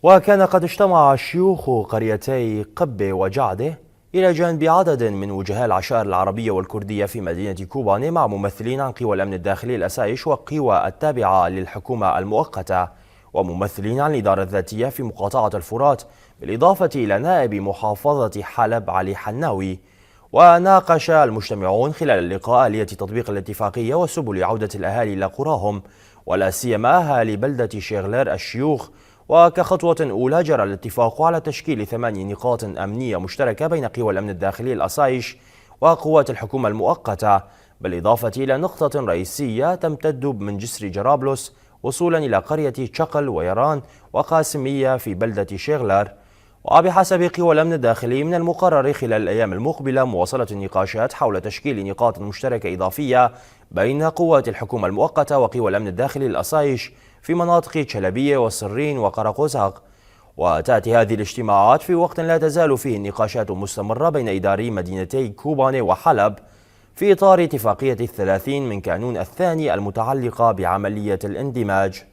وكان قد اجتمع شيوخ قريتي قبة وجعدة إلى جانب عدد من وجهاء العشائر العربية والكردية في مدينة كوباني مع ممثلين عن قوى الأمن الداخلي الأسايش وقوى التابعة للحكومة المؤقتة وممثلين عن الإدارة الذاتية في مقاطعة الفرات، بالإضافة إلى نائب محافظة حلب علي حناوي. وناقش المجتمعون خلال اللقاء آلية تطبيق الاتفاقية وسبل عودة الأهالي إلى قراهم، ولا سيما أهالي بلدة شيغلير الشيوخ. وكخطوة أولى جرى الاتفاق على تشكيل 8 نقاط أمنية مشتركة بين قوى الأمن الداخلي الأسايش وقوات الحكومة المؤقتة، بالإضافة إلى نقطة رئيسية تمتد من جسر جرابلس وصولا إلى قرية تشقل ويران وقاسمية في بلدة شيغلر. وبحسب قوى الأمن الداخلي من المقرر خلال الأيام المقبلة مواصلة النقاشات حول تشكيل نقاط مشتركة إضافية بين قوات الحكومة المؤقتة وقوى الأمن الداخلي الأسايش في مناطق شلبية وسرين وقرقوزاق. وتأتي هذه الاجتماعات في وقت لا تزال فيه النقاشات مستمرة بين إداري مدينتي كوباني وحلب في إطار اتفاقية 30 من كانون الثاني المتعلقة بعملية الاندماج.